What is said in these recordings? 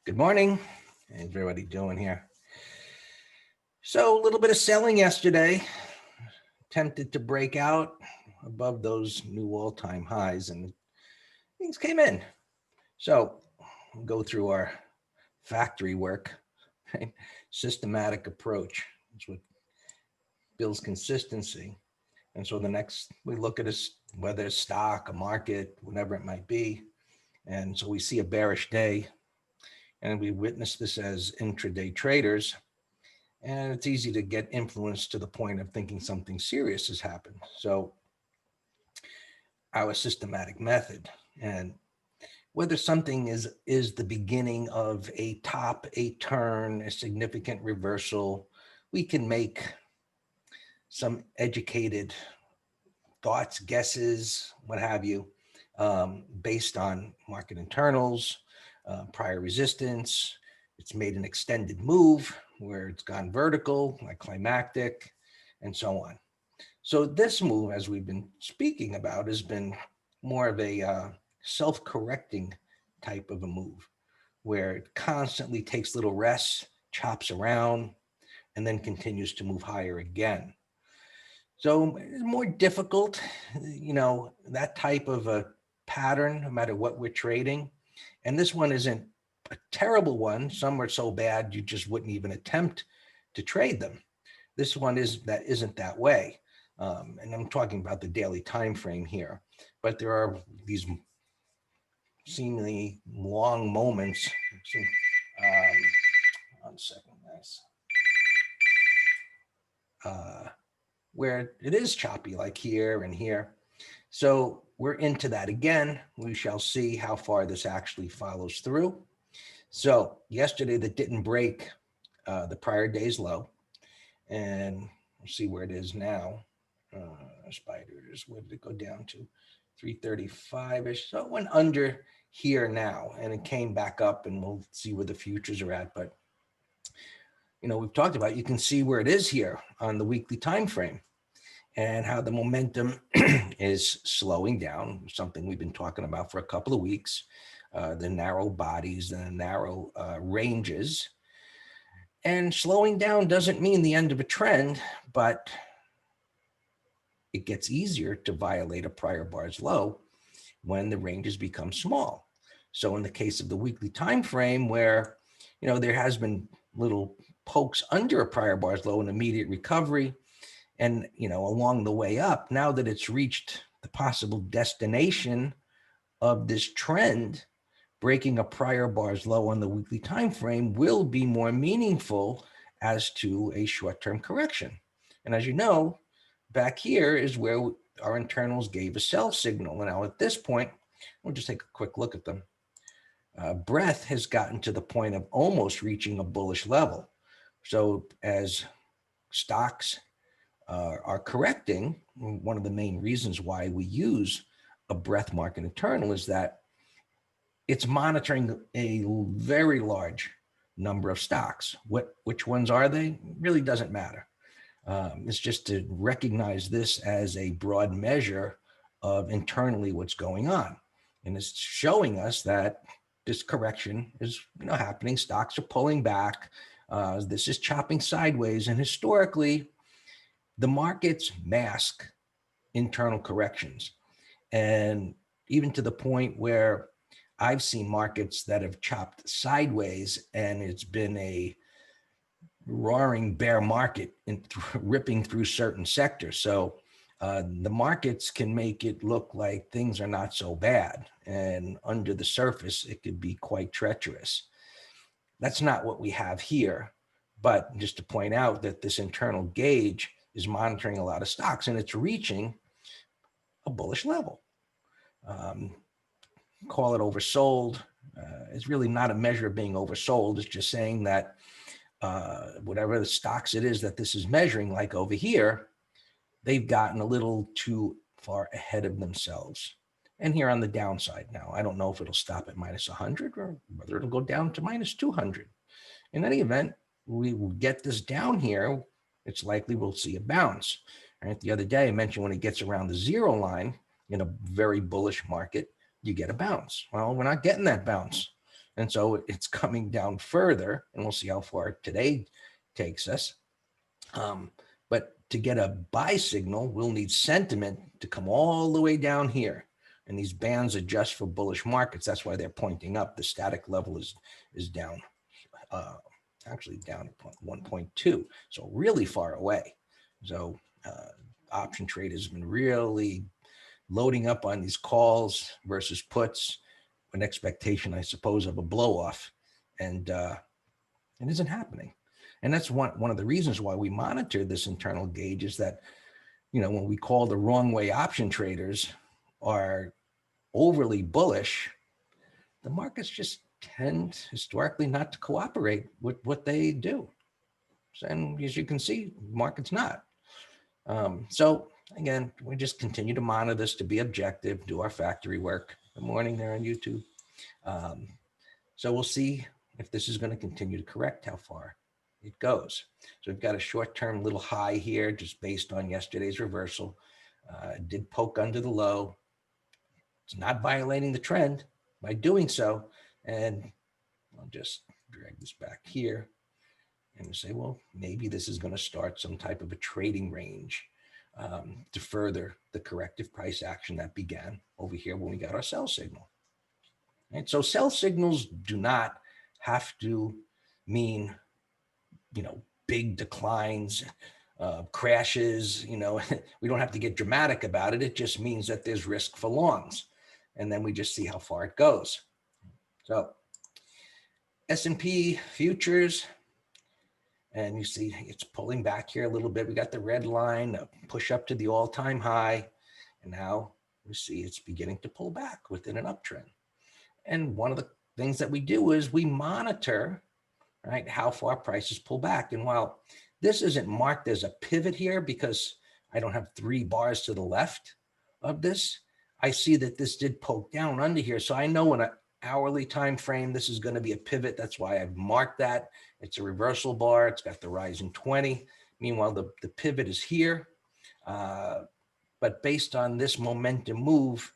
Good morning. How's everybody doing here? So a little bit of selling yesterday. Tempted to break out above those new all-time highs and things came in. So we'll go through our factory work, right? Systematic approach. It's what builds consistency. And so the next we look at is whether it's stock, a market, whatever it might be. And so we see a bearish day, and we witness this as intraday traders. And it's easy to get influenced to the point of thinking something serious has happened. So our systematic method, and whether something is the beginning of a top, a turn, a significant reversal, we can make some educated thoughts, guesses, what have you, based on market internals, prior resistance. It's made an extended move where it's gone vertical, like climactic, and so on. So this move, as we've been speaking about, has been more of a self-correcting type of a move, where it constantly takes little rests, chops around, and then continues to move higher again. So it's more difficult, that type of a pattern, no matter what we're trading. And this one isn't a terrible one. Some are so bad you just wouldn't even attempt to trade them. This one isn't that way. And I'm talking about the daily time frame here. But there are these seemingly long moments. One second, guys. Where it is choppy, like here and here. So we're into that again. We shall see how far this actually follows through. So yesterday that didn't break the prior day's low, and we'll see where it is now. Spiders, where did it go down to? 335-ish. So it went under here now, and it came back up, and we'll see where the futures are at. But we've talked about, you can see where it is here on the weekly time frame and how the momentum is slowing down, something we've been talking about for a couple of weeks, the narrow bodies and the narrow ranges. And slowing down doesn't mean the end of a trend, but it gets easier to violate a prior bar's low when the ranges become small. So in the case of the weekly time frame, where there has been little pokes under a prior bar's low and immediate recovery, and along the way up, now that it's reached the possible destination of this trend, breaking a prior bar's low on the weekly time frame will be more meaningful as to a short-term correction. And as you know, back here is where our internals gave a sell signal. And now at this point, we'll just take a quick look at them. Breadth has gotten to the point of almost reaching a bullish level. So as stocks are correcting, one of the main reasons why we use a breadth market internal is that it's monitoring a very large number of stocks. Which ones are they? Really doesn't matter. It's just to recognize this as a broad measure of internally what's going on. And it's showing us that this correction is happening. Stocks are pulling back. This is chopping sideways. And historically, the markets mask internal corrections. And even to the point where I've seen markets that have chopped sideways and it's been a roaring bear market ripping through certain sectors. So the markets can make it look like things are not so bad. And under the surface, it could be quite treacherous. That's not what we have here. But just to point out that this internal gauge is monitoring a lot of stocks and it's reaching a bullish level. Call it oversold. It's really not a measure of being oversold. It's just saying that whatever the stocks it is that this is measuring, like over here, they've gotten a little too far ahead of themselves. And here on the downside now, I don't know if it'll stop at minus 100 or whether it'll go down to minus 200. In any event, we will get this down here. It's likely we'll see a bounce. Right? The other day I mentioned when it gets around the zero line in a very bullish market, you get a bounce. Well, we're not getting that bounce. And so it's coming down further, and we'll see how far today takes us. But to get a buy signal, we'll need sentiment to come all the way down here. And these bands adjust for bullish markets. That's why they're pointing up. The static level is down, actually down at 1.2. So really far away. So option traders have been really loading up on these calls versus puts, an expectation, I suppose, of a blow off. And it isn't happening. And that's one of the reasons why we monitor this internal gauge is that, when we call the wrong way option traders are overly bullish, the markets just tend historically not to cooperate with what they do. And as you can see, market's not. So again, we just continue to monitor this to be objective, do our factory work. Good morning there on YouTube. So we'll see if this is going to continue to correct, how far it goes. So we've got a short-term little high here just based on yesterday's reversal. It did poke under the low. It's not violating the trend by doing so. And I'll just drag this back here and say, well, maybe this is going to start some type of a trading range to further the corrective price action that began over here when we got our sell signal. And so sell signals do not have to mean, big declines, crashes, we don't have to get dramatic about it. It just means that there's risk for longs. And then we just see how far it goes. So S&P futures, and you see it's pulling back here a little bit. We got the red line, a push up to the all-time high. And now we see it's beginning to pull back within an uptrend. And one of the things that we do is we monitor, right, how far prices pull back. And while this isn't marked as a pivot here because I don't have 3 bars to the left of this, I see that this did poke down under here. So I know in an hourly time frame, this is going to be a pivot. That's why I've marked that. It's a reversal bar. It's got the rising 20. Meanwhile, the pivot is here. But based on this momentum move,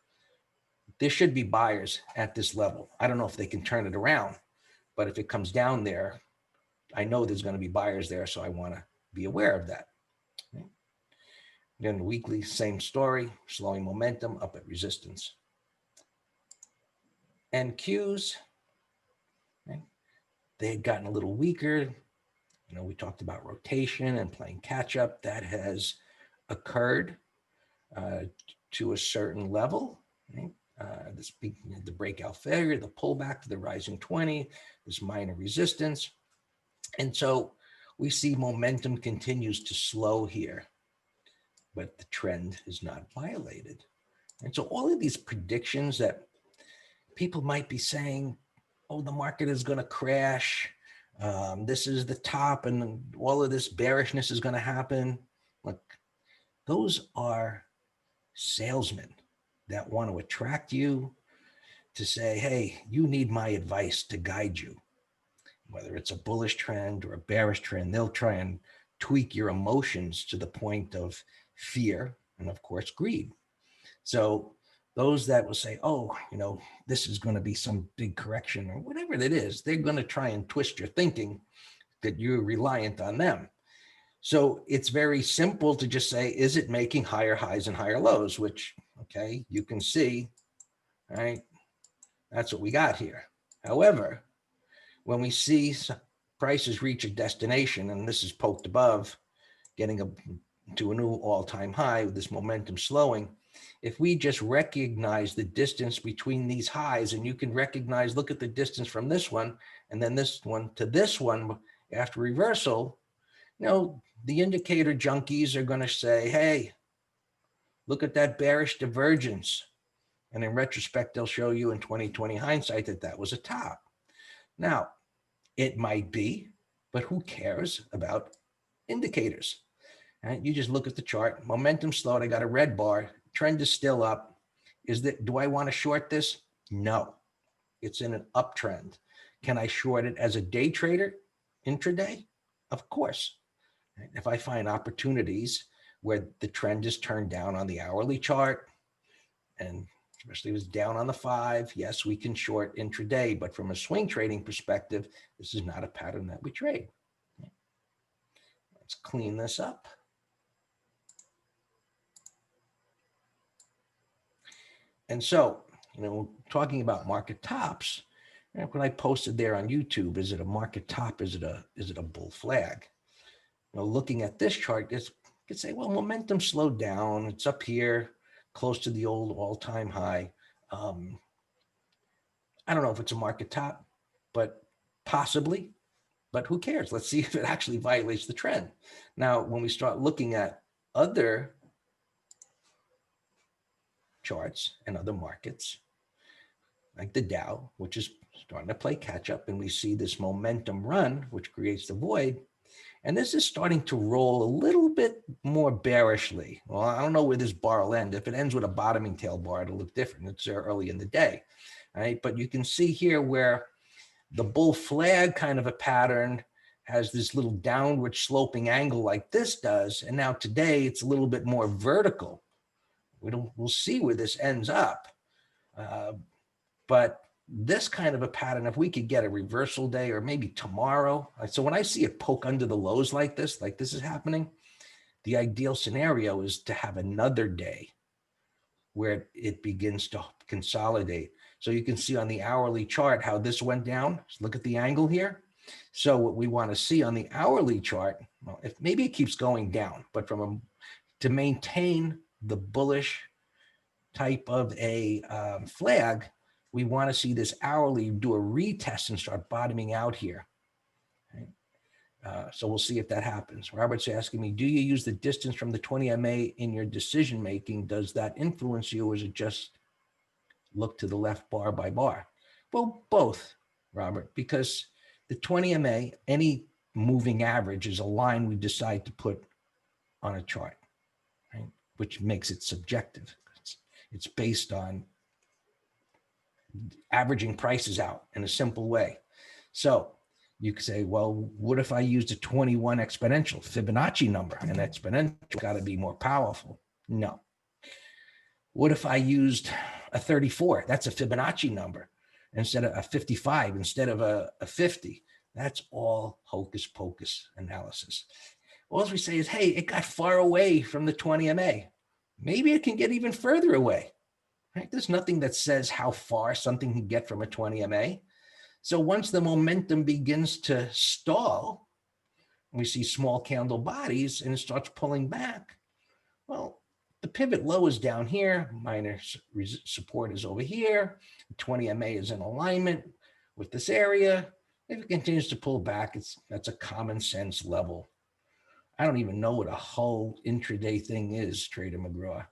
there should be buyers at this level. I don't know if they can turn it around, but if it comes down there, I know there's going to be buyers there, so I want to be aware of that. Okay. Then weekly, same story, slowing momentum up at resistance. And Qs, okay, they had gotten a little weaker. We talked about rotation and playing catch up. That has occurred to a certain level. Okay. The breakout failure, the pullback to the rising 20, this minor resistance. And so we see momentum continues to slow here, but the trend is not violated. And so all of these predictions that people might be saying, oh, the market is going to crash, this is the top, and all of this bearishness is going to happen. Look, those are salesmen that want to attract you to say, hey, you need my advice to guide you. Whether it's a bullish trend or a bearish trend, they'll try and tweak your emotions to the point of fear and, of course, greed. So those that will say, oh, this is going to be some big correction or whatever it is, they're going to try and twist your thinking that you're reliant on them. So it's very simple to just say, is it making higher highs and higher lows, which, okay, you can see, right? That's what we got here. However, when we see prices reach a destination, and this is poked above, getting to a new all-time high with this momentum slowing, if we just recognize the distance between these highs, and you can recognize, look at the distance from this one, and then this one to this one after reversal, the indicator junkies are going to say, hey, look at that bearish divergence. And in retrospect, they'll show you in 2020 hindsight that was a top. Now, it might be, but who cares about indicators? Right? You just look at the chart. Momentum slowed. I got a red bar. Trend is still up. Do I want to short this? No. It's in an uptrend. Can I short it as a day trader intraday? Of course. If I find opportunities where the trend is turned down on the hourly chart and especially if it's down on the 5. Yes, we can short intraday, but from a swing trading perspective, this is not a pattern that we trade. Let's clean this up. And so, talking about market tops, when I posted there on YouTube, is it a market top? Is it a bull flag? Looking at this chart, you could say, well, momentum slowed down. It's up here, close to the old all-time high. I don't know if it's a market top, but possibly. But who cares? Let's see if it actually violates the trend. Now, when we start looking at other charts and other markets, like the Dow, which is starting to play catch up, and we see this momentum run, which creates the void. And this is starting to roll a little bit more bearishly. Well, I don't know where this bar will end. If it ends with a bottoming tail bar, it'll look different. It's early in the day, right? But you can see here where the bull flag kind of a pattern has this little downward sloping angle like this does. And now today it's a little bit more vertical. We'll see where this ends up. But this kind of a pattern, if we could get a reversal day or maybe tomorrow. So when I see it poke under the lows like this is happening, the ideal scenario is to have another day where it begins to consolidate. So you can see on the hourly chart how this went down. Look at the angle here. So what we want to see on the hourly chart, well, if maybe it keeps going down, but to maintain the bullish type of a flag, we want to see this hourly do a retest and start bottoming out here. Okay. So we'll see if that happens. Robert's asking me, do you use the distance from the 20 MA in your decision making? Does that influence you, or is it just look to the left bar by bar? Well, both, Robert, because the 20 MA, any moving average, is a line we decide to put on a chart, right? Which makes it subjective. It's based on averaging prices out in a simple way. So you could say, well, what if I used a 21 exponential Fibonacci number? An exponential got to be more powerful. No. What if I used a 34? That's a Fibonacci number instead of a 55, instead of a 50. That's all hocus pocus analysis. All we say is, hey, it got far away from the 20 MA. Maybe it can get even further away. Right? There's nothing that says how far something can get from a 20 MA. So once the momentum begins to stall, we see small candle bodies and it starts pulling back. Well, the pivot low is down here. Minor support is over here. 20 MA is in alignment with this area. If it continues to pull back, that's a common sense level. I don't even know what a whole intraday thing is, Trader McGraw.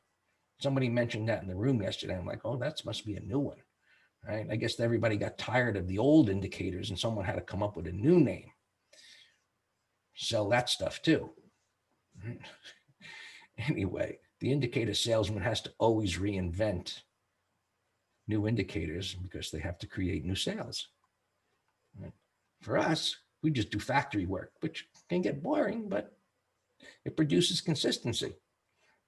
Somebody mentioned that in the room yesterday. I'm like, oh, that must be a new one, right? I guess everybody got tired of the old indicators and someone had to come up with a new name. Sell that stuff too. Anyway, the indicator salesman has to always reinvent new indicators because they have to create new sales. Right? For us, we just do factory work, which can get boring, but it produces consistency.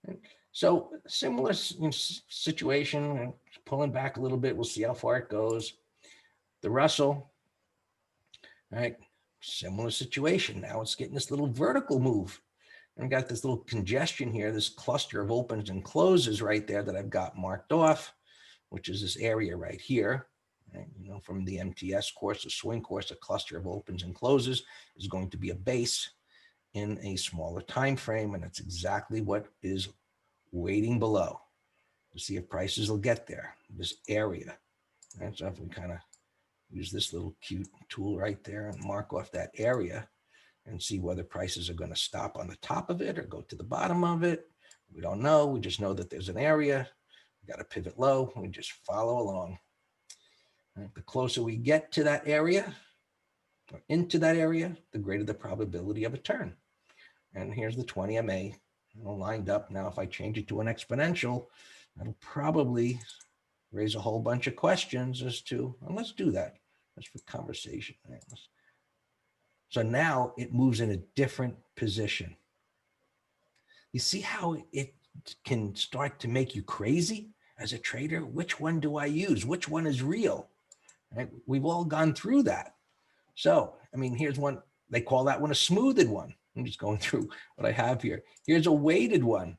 Right? So similar situation, pulling back a little bit. We'll see how far it goes. The Russell, right? Similar situation. Now it's getting this little vertical move. And I've got this little congestion here, this cluster of opens and closes right there that I've got marked off, which is this area right here. Right? From the MTS course, a swing course, a cluster of opens and closes is going to be a base in a smaller time frame, and that's exactly what is waiting below to see if prices will get there, this area. Right? So if we kind of use this little cute tool right there and mark off that area and see whether prices are going to stop on the top of it or go to the bottom of it. We don't know. We just know that there's an area. We got to pivot low. We just follow along. Right? The closer we get to that area or into that area, the greater the probability of a turn. And here's the 20 MA lined up. Now, if I change it to an exponential, that'll probably raise a whole bunch of questions as to, well, let's do that. That's for conversation. Right? So now it moves in a different position. You see how it can start to make you crazy? as a trader, which one do I use? Which one is real? Right? We've all gone through that. So, I mean, here's one. They call that one a smoothed one. I'm just going through what I have here. Here's a weighted one.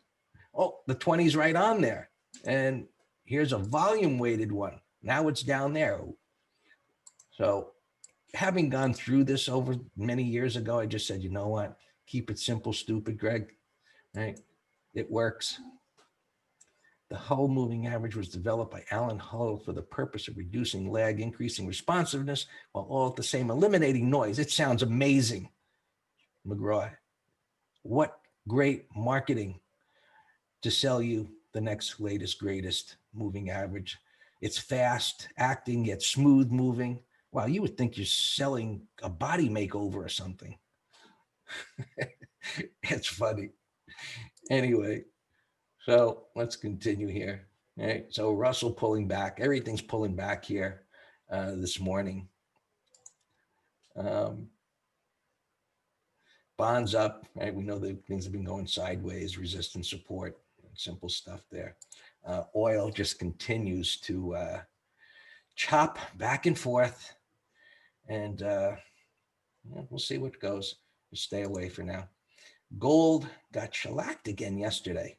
Oh, the 20's right on there. And here's a volume weighted one. Now it's down there. So having gone through this over many years ago, I just said, you know what? Keep it simple, stupid, Greg. Right? It works. The Hull moving average was developed by Alan Hull for the purpose of reducing lag, increasing responsiveness, while all at the same eliminating noise. It sounds amazing, McGraw. What great marketing to sell you the next latest, greatest moving average. It's fast acting, yet smooth moving. Wow, you would think you're selling a body makeover or something. It's funny. Anyway, so let's continue here. All right, so Russell pulling back. Everything's pulling back here this morning. Bonds up, right? We know that things have been going sideways, resistance, support, simple stuff there. Oil just continues to chop back and forth, and we'll see what goes. Just stay away for now. Gold got shellacked again yesterday.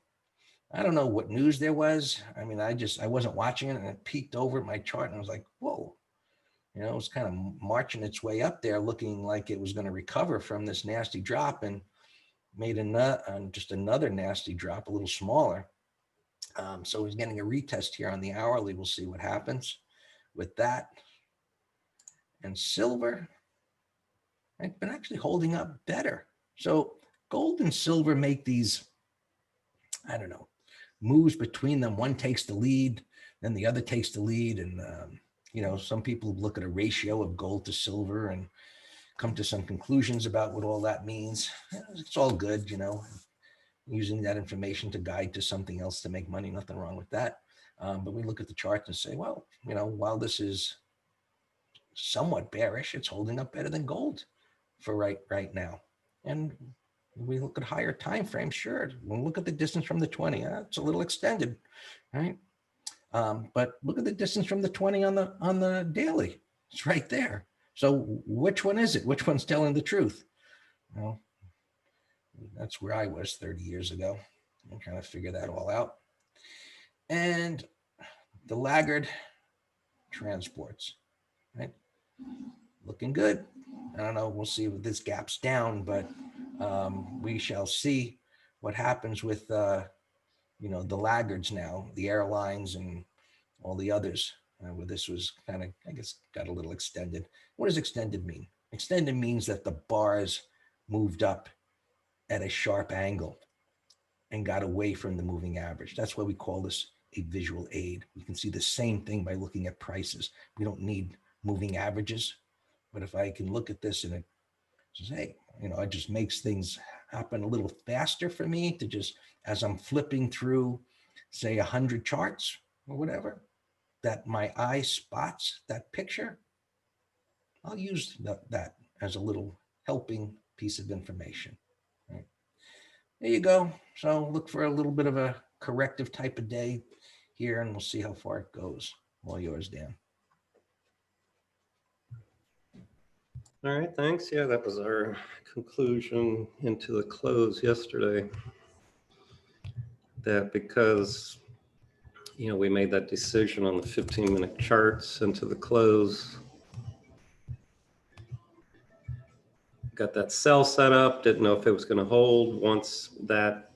I don't know what news there was. I mean, I wasn't watching it, and it peeked over at my chart, and I was like, whoa. You know, it was kind of marching its way up there, looking like it was going to recover from this nasty drop, and made just another nasty drop, a little smaller. So he's getting a retest here on the hourly. We'll see what happens with that. And silver, I've been actually holding up better. So gold and silver make these, I don't know, moves between them. One takes the lead, then the other takes the lead. And, you know, some people look at a ratio of gold to silver and come to some conclusions about what all that means. It's all good, you know, using that information to guide to something else to make money, nothing wrong with that. But we look at the charts and say, well, you know, while this is somewhat bearish, it's holding up better than gold for right now. And we look at higher time frames, sure. We'll look at the distance from the 20. It's a little extended, right? But look at the distance from the 20 on the daily. It's right there. So which one is it? Which one's telling the truth? Well, that's where I was 30 years ago. I'm trying to figure that all out. And the laggard transports, right? Looking good. I don't know. We'll see if this gap's down, but we shall see what happens with, you know, the laggards now, the airlines and all the others, where this was kind of, I guess, got a little extended. What does extended mean? Extended means that the bars moved up at a sharp angle and got away from the moving average. That's why we call this a visual aid. We can see the same thing by looking at prices. We don't need moving averages, but if I can look at this and it says, hey, you know, it just makes things happen a little faster for me to just, as I'm flipping through, say 100 charts or whatever, that my eye spots that picture, I'll use that as a little helping piece of information. Right? There you go. So look for a little bit of a corrective type of day here, and we'll see how far it goes. All yours, Dan. All right, thanks. Yeah, that was our conclusion into the close yesterday. That because, you know, we made that decision on the 15-minute charts into the close. Got that sell set up, didn't know if it was going to hold. Once that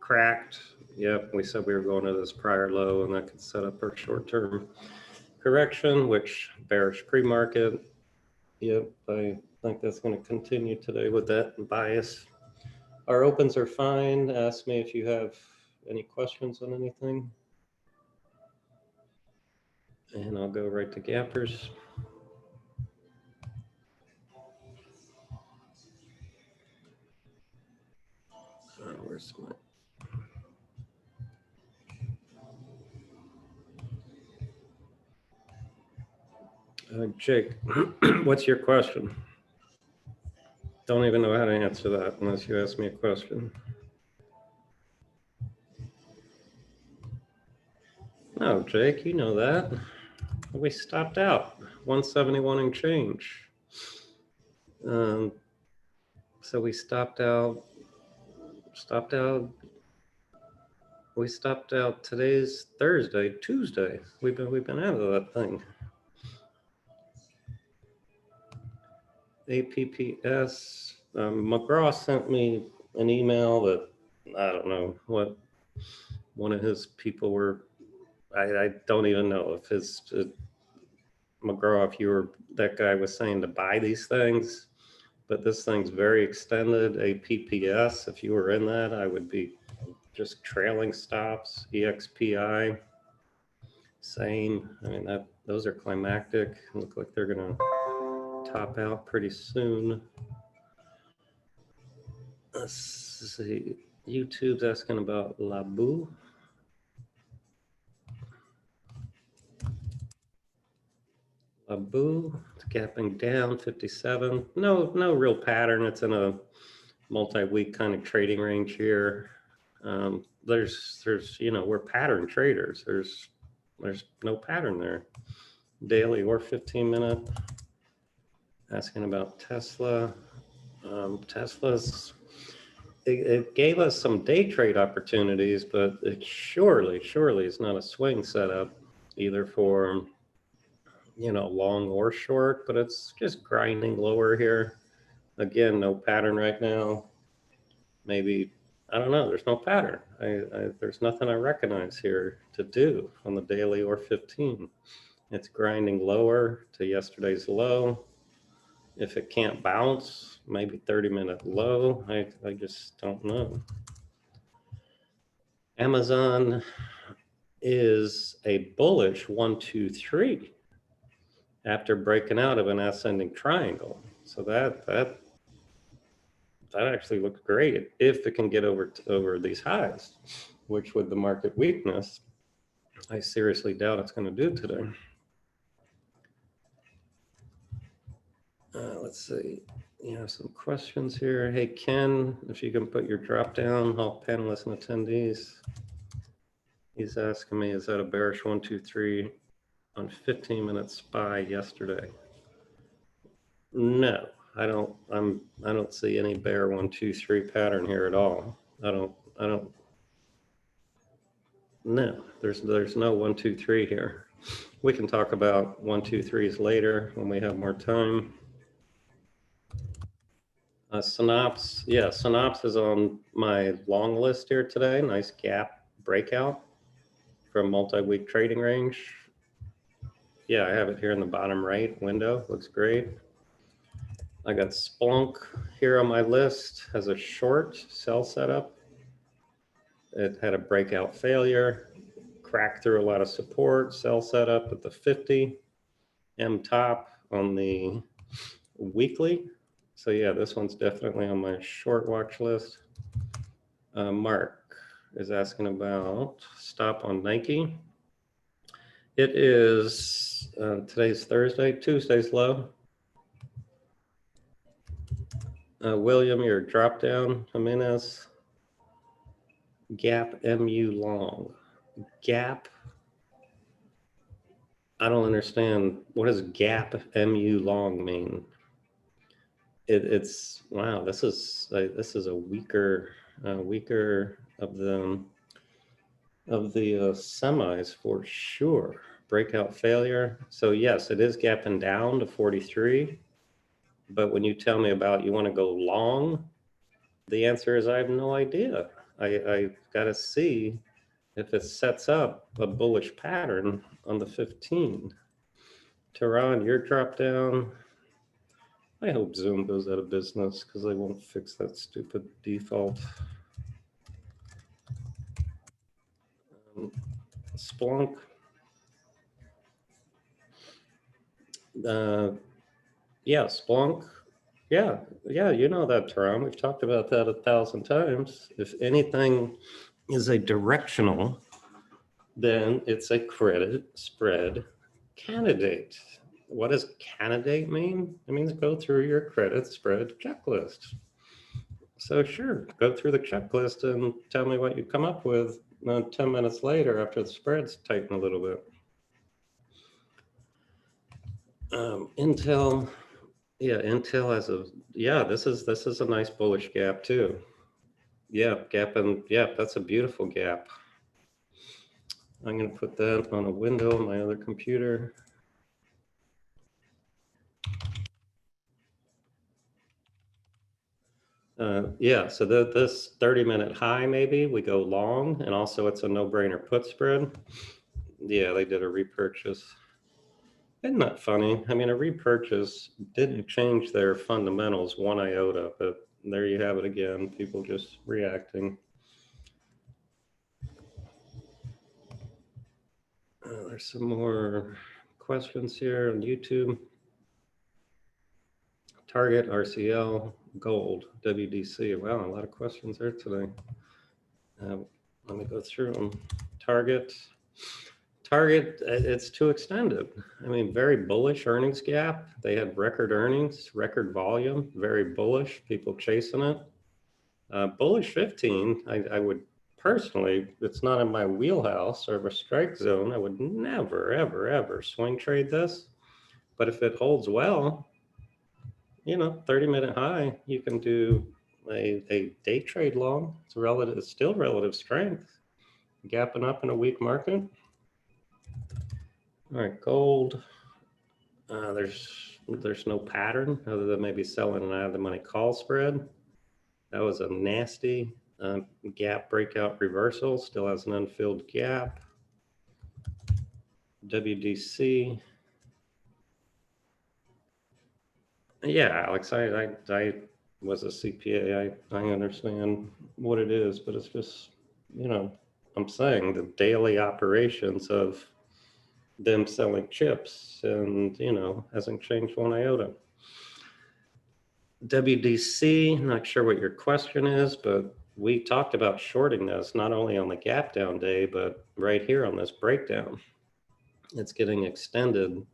cracked, yep, we said we were going to this prior low, and that could set up our short-term correction, which bearish pre-market. Yep, I think that's going to continue today with that bias. Our opens are fine. Ask me if you have any questions on anything. And I'll go right to gappers. Where's my... Jake, what's your question? Don't even know how to answer that unless you ask me a question. No, Jake, you know that. We stopped out 171 and change. So we stopped out. We stopped out. Today's Thursday, Tuesday. We've been out of that thing. APPS. McGraw sent me an email that I don't know what one of his people were. I don't even know if his McGraw, if you were that guy was saying to buy these things, but this thing's very extended. APPS. If you were in that, I would be just trailing stops. EXPI. Same. I mean those are climactic. Look like they're gonna top out pretty soon. Let's see. YouTube's asking about Labu. Labu, it's gapping down 57. No real pattern. It's in a multi-week kind of trading range here. There's we're pattern traders. There's no pattern there. Daily or 15-minute. Asking about Tesla. Tesla's it gave us some day trade opportunities, but it surely is not a swing setup either for long or short, but it's just grinding lower here. Again, no pattern right now. Maybe, I don't know, there's no pattern. There's nothing I recognize here to do on the daily or 15. It's grinding lower to yesterday's low. If it can't bounce, maybe 30-minute low. I just don't know. Amazon is a bullish 1, 2, 3 after breaking out of an ascending triangle. So that actually looks great if it can get over these highs, which with the market weakness, I seriously doubt it's going to do today. Let's see. You have some questions here. Hey, Ken, if you can put your drop down, all panelists and attendees. He's asking me, is that a bearish 1, 2, 3 on 15-minute SPY yesterday? No, I don't see any bear 1, 2, 3 pattern here at all. I don't. No, there's no 1, 2, 3 here. We can talk about 1, 2, 3s later when we have more time. Synops, yeah, Synops is on my long list here today. Nice gap breakout from multi-week trading range. Yeah, I have it here in the bottom right window. Looks great. I got Splunk here on my list as a short sell setup. It had a breakout failure, cracked through a lot of support, sell setup at the 50, M top on the weekly. So yeah, this one's definitely on my short watch list. Mark is asking about stop on Nike. It is today's Thursday, Tuesday's low. William, your drop down, Jimenez. Gap MU long. Gap. I don't understand. What does gap MU long mean? It's wow. This is a weaker of the semis for sure. Breakout failure. So yes, it is gapping down to 43. But when you tell me about you want to go long, the answer is I have no idea. I got to see if it sets up a bullish pattern on the 15. Tehran, your drop down. I hope Zoom goes out of business because they won't fix that stupid default. Splunk. Yeah, Splunk. Yeah, you know that, Tehran. We've talked about that 1,000 times. If anything is a directional, then it's a credit spread candidate. What does candidate mean? It means go through your credit spread checklist. So sure, go through the checklist and tell me what you come up with. Then 10 minutes later, after the spreads tighten a little bit. Intel, yeah, Intel has a, yeah, this is a nice bullish gap too. Yeah, gap, and yeah, that's a beautiful gap. I'm going to put that on a window on my other computer. Yeah, so this 30-minute high, maybe we go long, and also it's a no-brainer put spread. Yeah, they did a repurchase. Isn't that funny? I mean, a repurchase didn't change their fundamentals one iota, but there you have it again, people just reacting. There's some more questions here on YouTube. Target, RCL, gold, WDC. Wow, a lot of questions there today. Let me go through them. Target, it's too extended. I mean, very bullish earnings gap. They had record earnings, record volume, very bullish, people chasing it. Bullish 15, I would personally, it's not in my wheelhouse or a strike zone. I would never, ever, ever swing trade this. But if it holds well, 30-minute high, you can do a day trade long. It's still relative strength, gapping up in a weak market. All right, gold. There's no pattern other than maybe selling an out of the money call spread. That was a nasty gap breakout reversal. Still has an unfilled gap. WDC. Yeah, Alex, I was a CPA. I understand what it is, but it's just, I'm saying the daily operations of them selling chips and, hasn't changed one iota. WDC, not sure what your question is, but we talked about shorting this not only on the gap down day, but right here on this breakdown. It's getting extended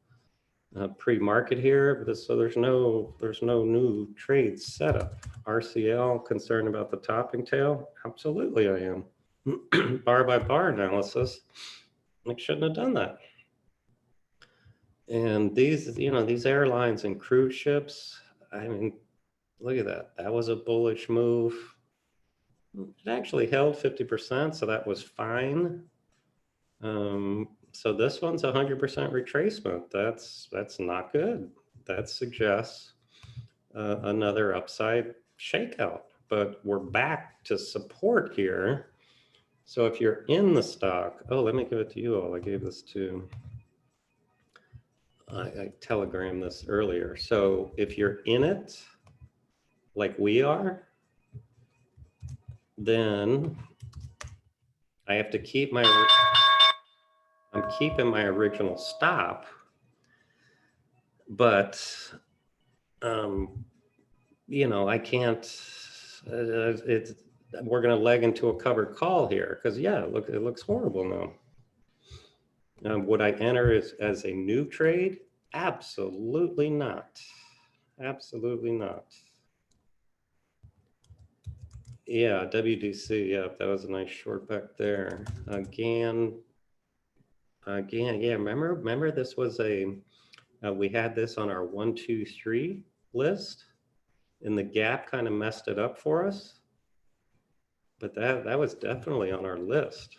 pre-market here, so there's no new trades set up. RCL, concerned about the topping tail? Absolutely I am. Bar by bar analysis, I shouldn't have done that. And these airlines and cruise ships, I mean, look at that. That was a bullish move. It actually held 50%, so that was fine. So this one's 100% retracement. That's not good. That suggests another upside shakeout. But we're back to support here. So if you're in the stock, let me give it to you all. I gave this to, I telegrammed this earlier. So if you're in it, like we are, then I have to keep I'm keeping my original stop, but I can't. We're going to leg into a covered call here because look, it looks horrible now. Would I enter as a new trade? Absolutely not. Absolutely not. Yeah, WDC. Yeah, that was a nice short back there. Again, yeah. Remember, this was we had this on our 1, 2, 3 list, and the gap kind of messed it up for us. But that was definitely on our list.